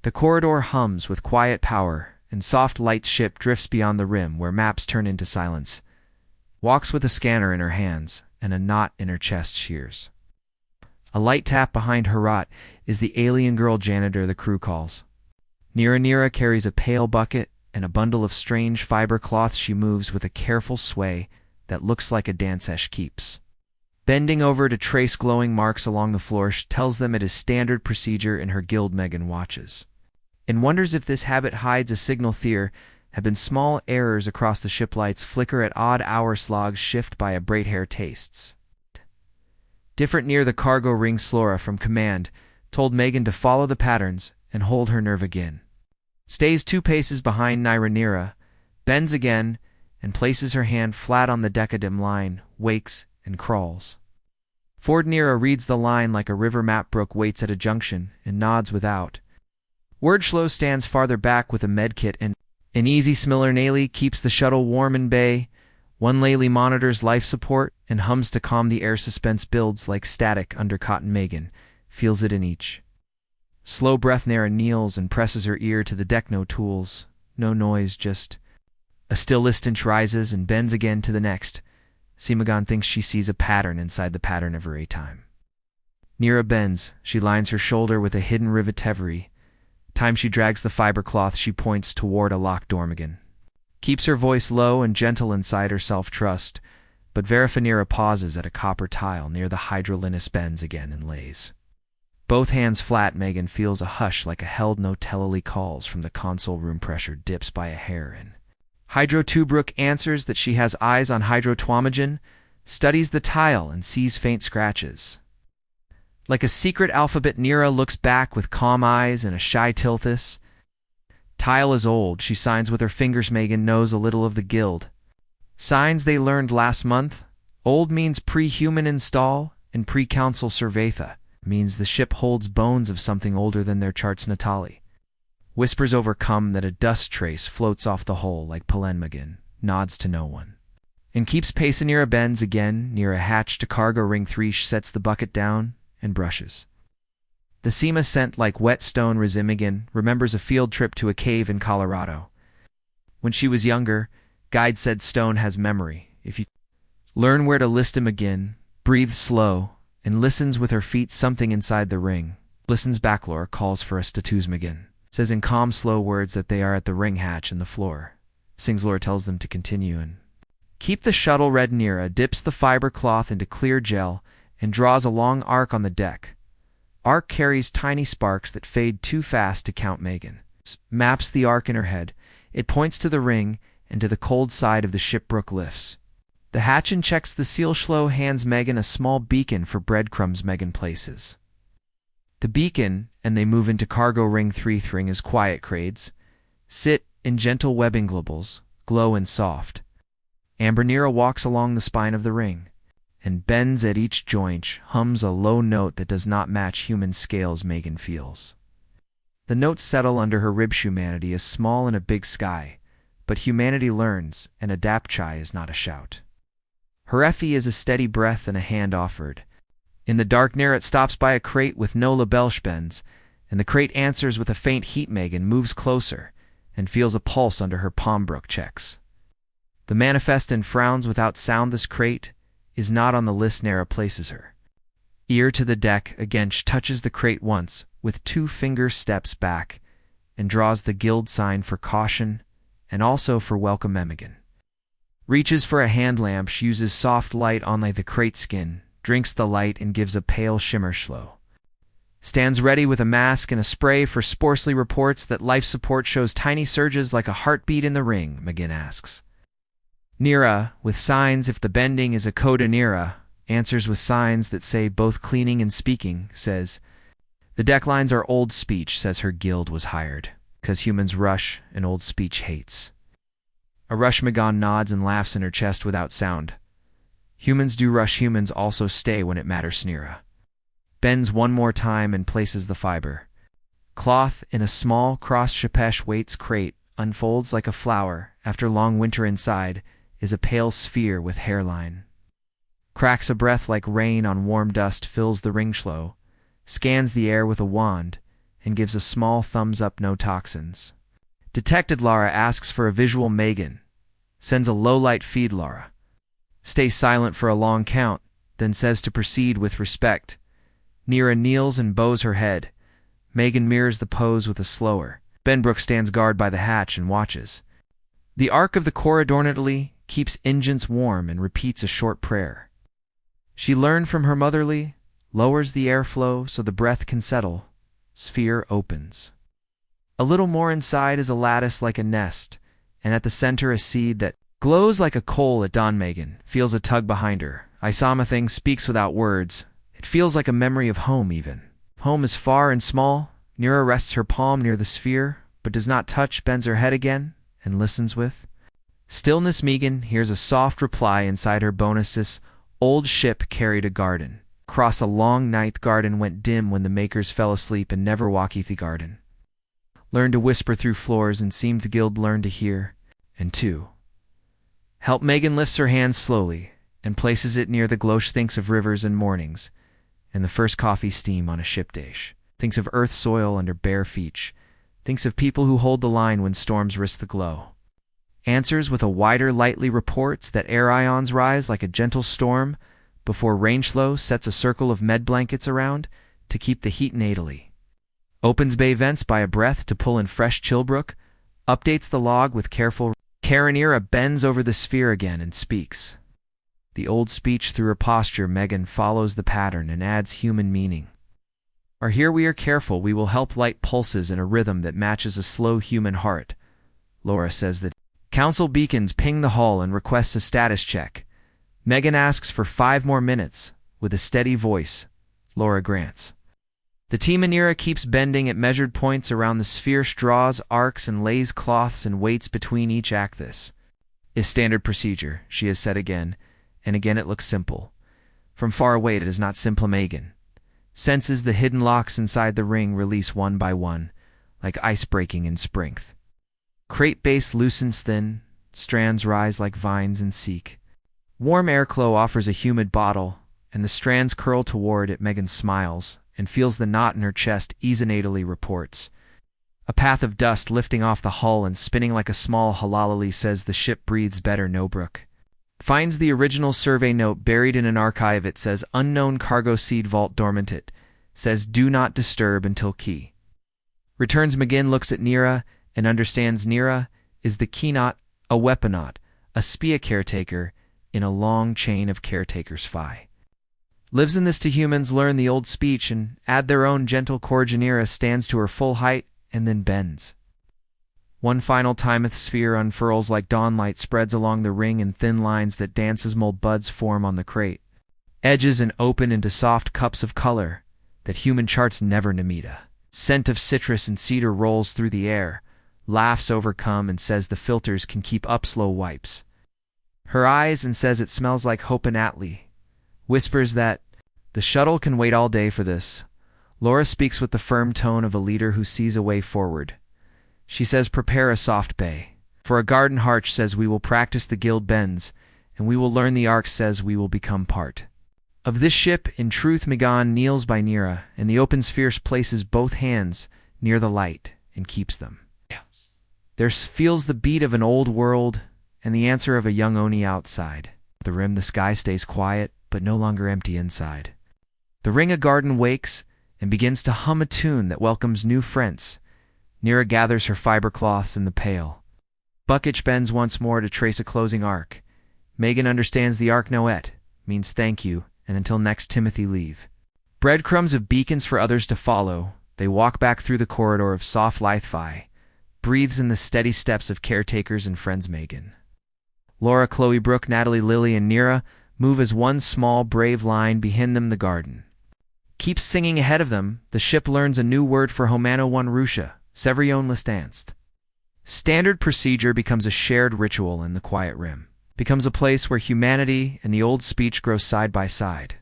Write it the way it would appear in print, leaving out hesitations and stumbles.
The corridor hums with quiet power, and soft light ship drifts beyond the rim where maps turn into silence. Walks with a scanner in her hands, and a knot in her chest shears. A light tap behind Herat is the alien girl Janitor the crew calls. Nira carries a pail bucket and a bundle of strange fiber cloths she moves with a careful sway that looks like a dancesh keeps. Bending over to trace glowing marks along the floor, she tells them it is standard procedure in her guild. Megan watches and wonders if this habit hides a signal. There have been small errors across the ship. Lights flicker at odd hour slogs shift by a braid hair tastes. Different near the cargo ring. Slora from command told Megan to follow the patterns and hold her nerve again. Stays 2 paces behind Nira, bends again, and places her hand flat on the decadim line, wakes, and crawls. Ford Nira reads the line like a river map. Brooke waits at a junction and nods without. Wordschlow stands farther back with a medkit, and an easy Smiller Naley keeps the shuttle warm in bay. One Laley monitors life support and hums to calm the air. Suspense builds like static under cotton. Megan feels it in each. Slow breath. Nira kneels and presses her ear to the deck. No tools, no noise, just a still inch. Rises and bends again to the next. Simagon thinks she sees a pattern inside the pattern of her A-time. Nira bends. She lines her shoulder with a hidden rivetevery. Time she drags the fiber cloth, she points toward a locked door. Megan keeps her voice low and gentle inside her self-trust, but Nira pauses at a copper tile near the hydrolinus. Bends again and lays both hands flat. Megan feels a hush like a held note. Tellily calls from the console room. Pressure dips by a hair in Hydro 2. Brooke answers that she has eyes on Hydro Twamagen, studies the tile and sees faint scratches. Like a secret alphabet. Nira looks back with calm eyes and a shy tilthus. Tile is old, she signs with her fingers. Megan knows a little of the guild signs they learned last month. Old means pre-human install, and pre-council Survatha means the ship holds bones of something older than their charts. Natali whispers overcome that a dust trace floats off the hull like Pelen. Megan nods to no one and keeps pace. Nira bends again near a hatch to cargo ring 3. She sets the bucket down and brushes the Sema scent like wet stone. Megan remembers a field trip to a cave in Colorado. When she was younger, guide said stone has memory. If you learn where to list him again, breathes slow, and listens with her feet. Something inside the ring listens. Backlore calls for a status. Megan says in calm, slow words that they are at the ring hatch in the floor. Singslore tells them to continue and keep the shuttle. Red Nira dips the fiber cloth into clear gel and draws a long arc on the deck. Arc carries tiny sparks that fade too fast to count. Megan maps the arc in her head. It points to the ring and to the cold side of the ship. Brooke lifts the hatch and checks the seal. Schlo hands Megan a small beacon for breadcrumbs. Megan places the beacon, and they move into cargo ring 3. Ring is quiet. Crades sit in gentle webbing. Globals glow and soft. Amber. Nira walks along the spine of the ring and bends at each joint, hums a low note that does not match human scales. Megan feels the notes settle under her ribs. Humanity is small in a big sky, but humanity learns, and Adapchai is not a shout. Her Effie is a steady breath and a hand offered. In the dark. Nira stops by a crate with no label. Bends, and the crate answers with a faint heat. Megan moves closer and feels a pulse under her palm. Brooke checks the manifest and frowns without sound. This crate is not on the list. Nira places her ear to the deck again. She touches the crate once with 2 fingers, steps back, and draws the guild sign for caution and also for welcome. Megan reaches for a hand lamp. She uses soft light on the crate skin, drinks the light, and gives a pale shimmer. Schlo stands ready with a mask and a spray for Sporsley. Reports that life support shows tiny surges like a heartbeat in the ring. Megan asks Nira with signs if the bending is a coda. Nira answers with signs that say both cleaning and speaking. Says the deck lines are old speech. Says her guild was hired 'cause humans rush and old speech hates. A rush. Megan nods and laughs in her chest without sound. Humans do rush. Humans also stay when it matters. Nira bends one more time and places the fiber cloth in a small cross-shapesh weights crate. Unfolds like a flower. After long winter inside is a pale sphere with hairline. Cracks a breath like rain on warm dust. Fills the ring. Schlo scans the air with a wand and gives a small thumbs up, no toxins. Detected Lara asks for a visual. Megan sends a low-light feed. Lara stays silent for a long count, then says to proceed with respect. Nira kneels and bows her head. Megan mirrors the pose with a slower. Benbrook stands guard by the hatch and watches. The arc of the corridornately keeps engines warm and repeats a short prayer. She learned from her motherly, lowers the airflow so the breath can settle. Sphere opens. A little more inside is a lattice like a nest, and at the center a seed that glows like a coal at dawn. Megan feels a tug behind her. Thing speaks without words. It feels like a memory of home even. Home is far and small. Nira rests her palm near the sphere, but does not touch, bends her head again, and listens with stillness. Megan hears a soft reply inside her. Bonuses. Old ship carried a garden. Cross a long night. Garden went dim when the makers fell asleep and never walketh the garden. Learn to whisper through floors and seem to gild. Learn to hear. And two. Help. Megan lifts her hand slowly and places it near the glow. Thinks of rivers and mornings, and the first coffee steam on a ship dash. Thinks of earth soil under bare feet. Thinks of people who hold the line when storms risk the glow. Answers with a wider lightly. Reports that air ions rise like a gentle storm before Rangeflow sets a circle of med blankets around to keep the heat natally. Opens bay vents by a breath to pull in fresh chillbrook. Updates the log with careful. Karanira bends over the sphere again and speaks. The old speech through her posture. Megan follows the pattern and adds human meaning. Here we are careful. We will help light pulses in a rhythm that matches a slow human heart. Laura says that Council beacons ping the hull and requests a status check. Megan asks for 5 more minutes. With a steady voice, Laura grants. The team Anira keeps bending at measured points around the sphere, draws arcs and lays cloths and waits between each act. This is standard procedure, she has said again, and again it looks simple. From far away it is not simple. Megan senses the hidden locks inside the ring release one by one, like ice breaking in spring. Crate base loosens thin, strands rise like vines and seek. Warm airflow offers a humid bottle, and the strands curl toward it. Megan smiles and feels the knot in her chest ease natally. Reports a path of dust lifting off the hull and spinning like a small halalali. Says the ship breathes better. Nobrook finds the original survey note buried in an archive. It says unknown cargo seed vault dormant. It says do not disturb until key returns. McGinn looks at Nira and understands Nira is the keynot, a weaponot, a spia caretaker in a long chain of caretakers. Phi lives in this to humans learn the old speech and add their own gentle chord. Nira stands to her full height and then bends. One final time the sphere unfurls like dawnlight, spreads along the ring in thin lines that dance as mold buds form on the crate. Edges and open into soft cups of color that human charts never. Namita scent of citrus and cedar rolls through the air, laughs overcome and says the filters can keep up. Slow wipes her eyes and says it smells like hope. And Atlee whispers that the shuttle can wait all day for this. Laura speaks with the firm tone of a leader who sees a way forward. She says prepare a soft bay for a garden. Harch says we will practice the guild bends and we will learn the arc. Says we will become part of this ship. In truth, Megan kneels by Nira and the open sphere, places both hands near the light and keeps them. There feels the beat of an old world and the answer of a young Oni outside. The rim, the sky stays quiet, but no longer empty inside. The ring, a garden wakes and begins to hum a tune that welcomes new friends. Nira gathers her fiber cloths in the pail. Buckich bends once more to trace a closing arc. Megan understands the arc noet means thank you, and until next Timothy leave. Breadcrumbs of beacons for others to follow. They walk back through the corridor of soft Sci-Fi, breathes in the steady steps of caretakers and friends. Megan, Laura, Chloe, Brooke, Natalie, Lily, and Nira move as one small, brave line. Behind them, the garden keeps singing. Ahead of them, the ship learns a new word for Homano one Rusha, Severion Listanst. Standard procedure becomes a shared ritual, and the quiet rim becomes a place where humanity and the old speech grow side by side.